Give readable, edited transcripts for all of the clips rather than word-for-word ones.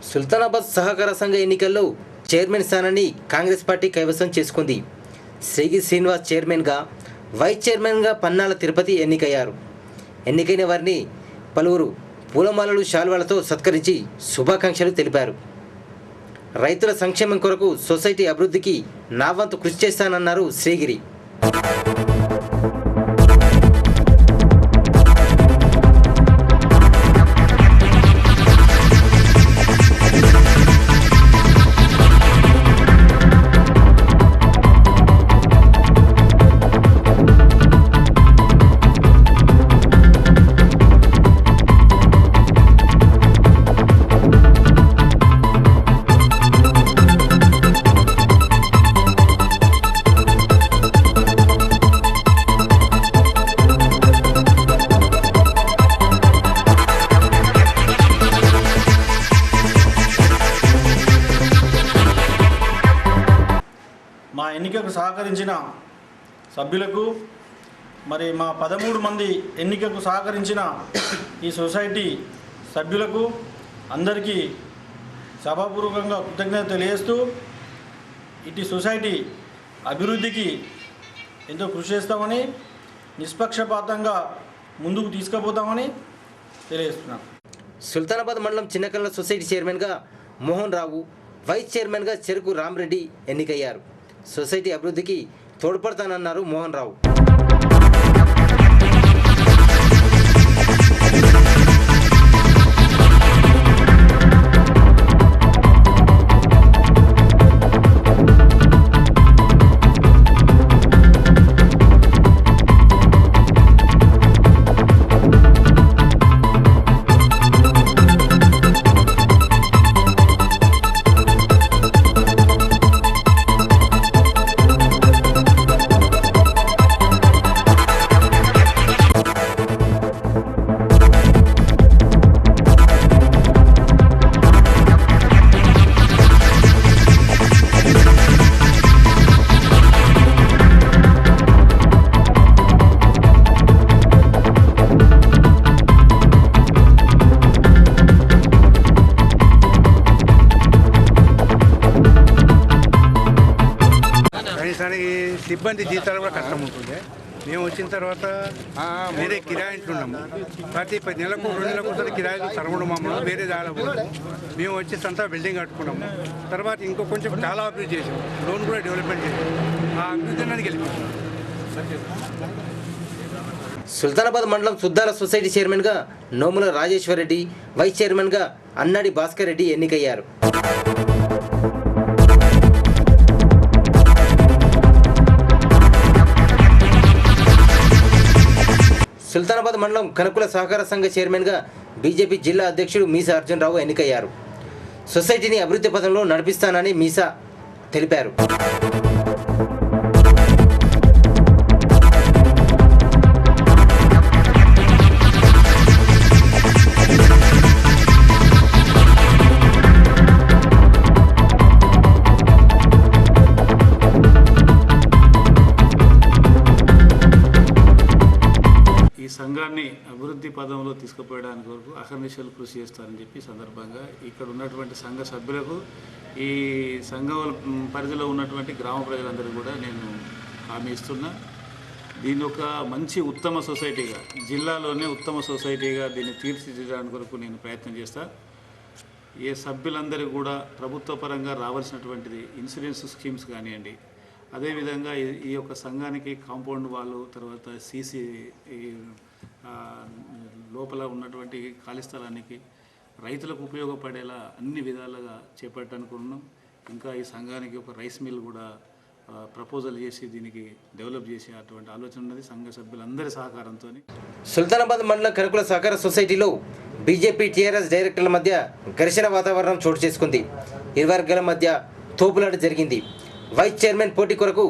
సుల్తానాబాద్ సహకార సంఘ ఎన్నికల్లో చైర్మన్ స్థానాన్ని కాంగ్రెస్ పార్టీ కైవసం చేసుకుంది. శ్రీగిరి శ్రీనివాస్ చైర్మన్గా, వైస్ చైర్మన్గా పన్నాల తిరుపతి ఎన్నికయ్యారు. ఎన్నికైన వారిని పలువురు పూలమాలలు, శాల్వాలతో సత్కరించి శుభాకాంక్షలు తెలిపారు. రైతుల సంక్షేమం కొరకు సొసైటీ అభివృద్ధికి నా వంతు కృషి చేస్తానన్నారు శ్రీగిరి. మా ఎన్నికకు సహకరించిన సభ్యులకు, మరి మా 13 మంది ఎన్నికకు సహకరించిన ఈ సొసైటీ సభ్యులకు అందరికీ సభాపూర్వకంగా కృతజ్ఞత తెలియజేస్తూ, ఇటు సొసైటీ అభివృద్ధికి ఎంతో కృషి చేస్తామని, నిష్పక్షపాతంగా ముందుకు తీసుకుపోతామని తెలియజేస్తున్నాం. సుల్తానాబాద్ మండలం చిన్నకల్ల సొసైటీ చైర్మన్గా మోహన్ రావు, వైస్ చైర్మన్గా చెరుకు రామరెడ్డి ఎన్నికయ్యారు. సొసైటీ అభివృద్ధికి తోడ్పడతానన్నారు మోహన్ రావు. కనీసానికి సిబ్బంది జీతాలు కూడా కష్టం ఉంటుంది. మేము వచ్చిన తర్వాత వేరే కిరాయి ఇంటున్నాము. ప్రతి 10 నెలలకు 2 నెలలకు ఒకసారి కిరాయిలు తరగడం మమ్మల్ని వేరే దాని మేము వచ్చేసంతా బిల్డింగ్ కట్టుకున్నాము. తర్వాత ఇంకో కొంచెం చాలా అభివృద్ధి చేసాము. లోన్ కూడా డెవలప్మెంట్ చేసాము. ఆ అభివృద్ధి అనేది గెలిపాము. సుల్తానాబాద్ మండలం సుద్దాల సొసైటీ చైర్మన్గా నోముల రాజేశ్వర్ రెడ్డి, వైస్ చైర్మన్గా అన్నాడి భాస్కర్ రెడ్డి ఎన్నికయ్యారు. సుల్తానాబాద్ మండలం కనుకుల సహకార సంఘ చైర్మన్గా బీజేపీ జిల్లా అధ్యక్షుడు మీసా అర్జున్ రావు ఎన్నికయ్యారు. సొసైటీని అభివృద్ధి పథంలో నడిపిస్తానని మీసా తెలిపారు. ఈ సంఘాన్ని అభివృద్ధి పదంలో తీసుకుపోయడానికి వరకు అహర్నిశలు కృషి చేస్తారని చెప్పి సందర్భంగా ఇక్కడ ఉన్నటువంటి సంఘ సభ్యులకు, ఈ సంఘం పరిధిలో ఉన్నటువంటి గ్రామ ప్రజలందరూ కూడా నేను హామీ ఇస్తున్నా. దీన్ని ఒక మంచి ఉత్తమ సొసైటీగా, జిల్లాలోనే ఉత్తమ సొసైటీగా దీన్ని తీర్చిదిద్దడానికి వరకు నేను ప్రయత్నం చేస్తా. ఏ సభ్యులందరూ కూడా ప్రభుత్వ పరంగా రావాల్సినటువంటిది ఇన్సూరెన్స్ స్కీమ్స్ కానివ్వండి, అదేవిధంగా ఈ యొక్క సంఘానికి కాంపౌండ్ వాళ్ళు, తర్వాత సీసీ లోపల ఉన్నటువంటి ఖాళీ స్థలానికి రైతులకు ఉపయోగపడేలా అన్ని విధాలుగా చేపట్టడానికి ఉన్నాం. ఇంకా ఈ సంఘానికి ఒక రైస్ మిల్ కూడా ప్రపోజల్ చేసి దీనికి డెవలప్ చేసే అటువంటి ఆలోచన ఉన్నది సంఘ సభ్యులందరి సహకారంతో. సుల్తానాబాద్ మండలం కనుకుల సహకార సొసైటీలో బీజేపీ టీఆర్ఎస్ డైరెక్టర్ల మధ్య ఘర్షణ వాతావరణం చోటు చేసుకుంది. ఇరు వర్గాల మధ్య తోపులాట జరిగింది. వైస్ చైర్మన్ పోటీ కొరకు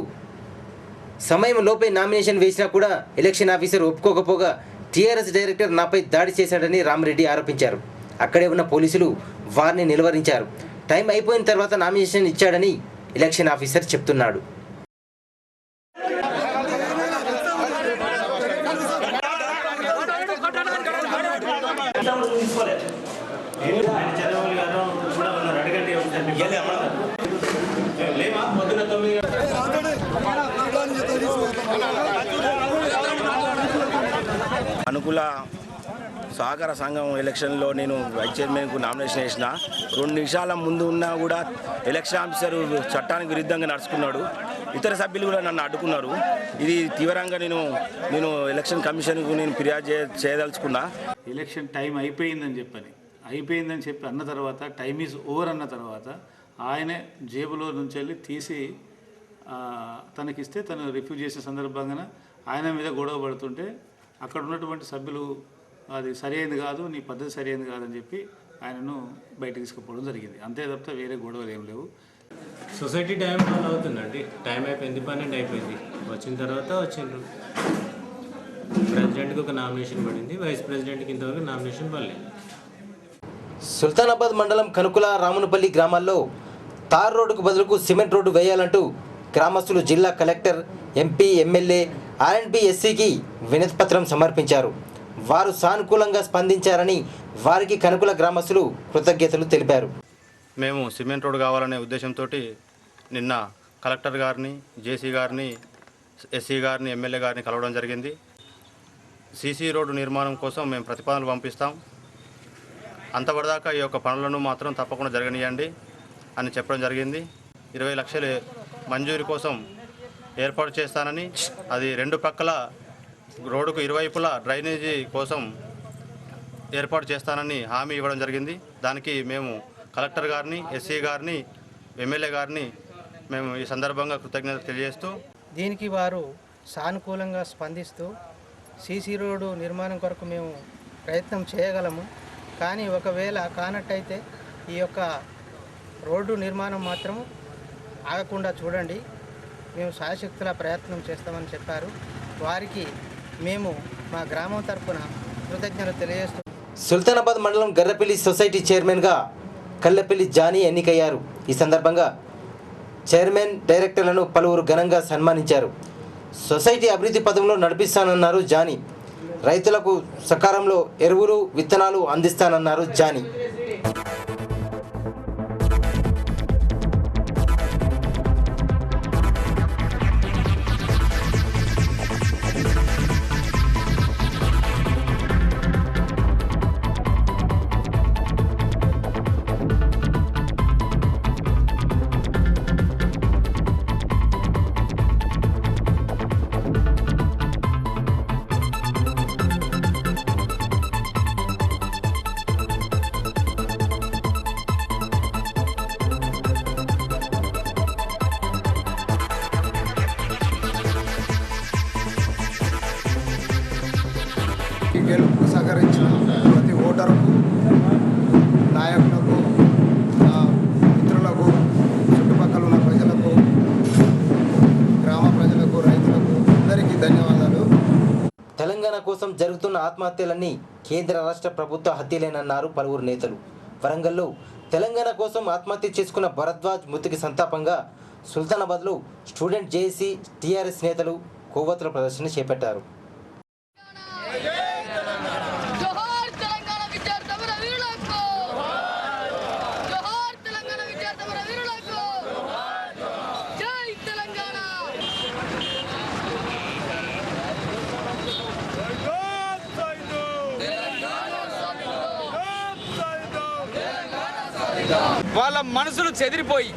సమయం లోపే నామినేషన్ వేసినా కూడా ఎలక్షన్ ఆఫీసర్ ఒప్పుకోకపోగా టీఆర్ఎస్ డైరెక్టర్ నాపై దాడి చేశాడని రామరెడ్డి ఆరోపించారు. అక్కడే ఉన్న పోలీసులు వారిని నిలువరించారు. టైం అయిపోయిన తర్వాత నామినేషన్ ఇచ్చాడని ఎలక్షన్ ఆఫీసర్ చెప్తున్నాడు. ఆయన చంద్రబాబు గారు కూడా అనుకూల సహకార సంఘం ఎలక్షన్లో నేను వైస్ చైర్మన్కు నామినేషన్ వేసిన 2 నిమిషాల ముందు ఉన్నా కూడా ఎలక్షన్ ఆఫీసర్ చట్టానికి విరుద్ధంగా నడుచుకున్నాడు. ఇతర సభ్యులు కూడా నన్ను అడ్డుకున్నారు. ఇది తీవ్రంగా నేను ఎలక్షన్ కమిషన్కు నేను ఫిర్యాదు చేయదలుచుకున్నా. ఎలక్షన్ టైం అయిపోయిందని చెప్పి అన్న తర్వాత టైం ఈజ్ ఓవర్ అన్న తర్వాత ఆయనే జేబులో నుంచి వెళ్ళి తీసి తనకిస్తే తను రిఫ్యూజ్ చేసే సందర్భంగా ఆయన మీద గొడవ పడుతుంటే అక్కడ ఉన్నటువంటి సభ్యులు అది సరైనది కాదు, నీ పద్ధతి సరైనది కాదని చెప్పి ఆయనను బయటకు తీసుకుపోవడం జరిగింది. అంతే తప్ప వేరే గొడవలు ఏం లేవు. సొసైటీ టైం ఫాలో అవుతుందండి. టైం అయిపోయింది, 12 అయిపోయింది. వచ్చిన తర్వాత వచ్చిండ్రు. ప్రెసిడెంట్కి ఒక నామినేషన్ పడింది, వైస్ ప్రెసిడెంట్కి ఇంతవరకు నామినేషన్ పడలేదు. సుల్తానాబాద్ మండలం కనుకుల రామునపల్లి గ్రామాల్లో తార్ రోడ్డుకు బదులుకు సిమెంట్ రోడ్డు వేయాలంటూ గ్రామస్తులు జిల్లా కలెక్టర్, ఎంపీ, ఎమ్మెల్యే, R&B SCకి వినతిపత్రం సమర్పించారు. వారు సానుకూలంగా స్పందించారని వారికి కనుకుల గ్రామస్తులు కృతజ్ఞతలు తెలిపారు. మేము సిమెంట్ రోడ్ కావాలనే ఉద్దేశంతో నిన్న కలెక్టర్ గారిని, జేసీ గారిని, ఎస్సీ గారిని, ఎమ్మెల్యే గారిని కలవడం జరిగింది. సీసీ రోడ్డు నిర్మాణం కోసం మేము ప్రతిపాదనలు పంపిస్తాం, అంతవరదాకా ఈ యొక్క పనులను మాత్రం తప్పకుండా జరగనియండి అని చెప్పడం జరిగింది. 20 లక్షలు మంజూరు కోసం ఏర్పాటు చేస్తానని, అది 2 పక్కల రోడ్డుకు ఇరువైపులా డ్రైనేజీ కోసం ఏర్పాటు చేస్తానని హామీ ఇవ్వడం జరిగింది. దానికి మేము కలెక్టర్ గారిని, ఎస్సీ గారిని, ఎమ్మెల్యే గారిని మేము ఈ సందర్భంగా కృతజ్ఞతలు తెలియజేస్తూ దీనికి వారు సానుకూలంగా స్పందిస్తూ సీసీ రోడ్డు నిర్మాణం కొరకు మేము ప్రయత్నం చేయగలము, కానీ ఒకవేళ కానట్టయితే ఈ యొక్క రోడ్డు నిర్మాణం మాత్రం ఆగకుండా చూడండి, మేము శాయశక్తుల ప్రయత్నం చేస్తామని చెప్పారు. వారికి మేము మా గ్రామం తరఫున కృతజ్ఞతలు తెలియజేస్తాం. సుల్తానాబాద్ మండలం గర్రపల్లి సొసైటీ చైర్మన్గా కల్లెపల్లి జానీ ఎన్నికయ్యారు. ఈ సందర్భంగా చైర్మన్, డైరెక్టర్లను పలువురు ఘనంగా సన్మానించారు. సొసైటీ అభివృద్ధి పథంలో నడిపిస్తానన్నారు జానీ. రైతులకు సకాలంలో ఎరువులు, విత్తనాలు అందిస్తానన్నారు జానీ. గెలుపుకు సహకరించిన ప్రతి ఓటరుకు, నాయకులకు, మిత్రులకు, చుట్టుపక్కల ఉన్న ప్రజలకు, గ్రామ ప్రజలకు, రైతులకు అందరికీ ధన్యవాదాలు. తెలంగాణ కోసం జరుగుతున్న ఆత్మహత్యలన్నీ కేంద్ర రాష్ట్ర ప్రభుత్వ హత్యలేనన్నారు పలువురు నేతలు. వరంగల్లో తెలంగాణ కోసం ఆత్మహత్య చేసుకున్న భరద్వాజ్ మృతికి సంతాపంగా సుల్తానాబాద్లో స్టూడెంట్ జేఏసీ, టీఆర్ఎస్ నేతలు కొవ్వొత్తుల ప్రదర్శన చేపట్టారు. వాళ్ళ మనసులు చెదిరిపోయి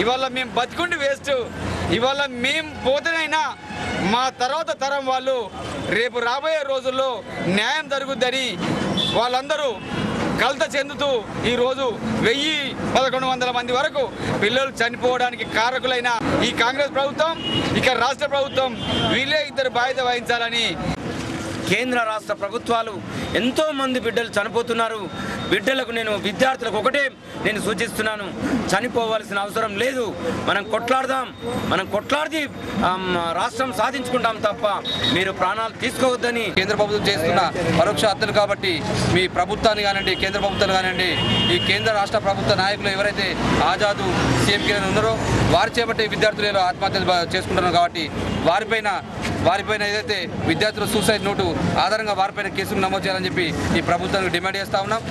ఇవాళ మేము బతికుండి వేస్ట్, ఇవాళ మేము పోతేనైనా మా తర్వాత తరం వాళ్ళు రేపు రాబోయే రోజుల్లో న్యాయం జరుగుద్దని వాళ్ళందరూ కలత చెందుతూ ఈరోజు 1100-1100 మంది వరకు పిల్లలు చనిపోవడానికి కారకులైన ఈ కాంగ్రెస్ ప్రభుత్వం, ఇక రాష్ట్ర ప్రభుత్వం వీళ్ళే ఇద్దరు బాధ్యత వహించాలని. కేంద్ర రాష్ట్ర ప్రభుత్వాలు ఎంతోమంది బిడ్డలు చనిపోతున్నారు. బిడ్డలకు విద్యార్థులకు ఒకటే నేను సూచిస్తున్నాను, చనిపోవాల్సిన అవసరం లేదు. మనం కొట్లాడి రాష్ట్రం సాధించుకుంటాం తప్ప మీరు ప్రాణాలు తీసుకోవద్దని కేంద్ర ప్రభుత్వం చేస్తున్న పరోక్ష హత్యలు కాబట్టి మీ ప్రభుత్వాన్ని కానివ్వండి, కేంద్ర ప్రభుత్వాలు కానివ్వండి, ఈ కేంద్ర రాష్ట్ర ప్రభుత్వ నాయకులు ఎవరైతే ఆజాదు, సీఎం కిరణ్ ఉన్నారో వారి చేపట్టి విద్యార్థులు ఆత్మహత్యలు చేసుకుంటున్నారు కాబట్టి వారిపైన ఏదైతే విద్యార్థుల సూసైడ్ నోటు ఆధారంగా వారిపైన కేసులు నమోదు చేయాలని చెప్పి ఈ ప్రభుత్వానికి డిమాండ్ చేస్తా ఉన్నాం.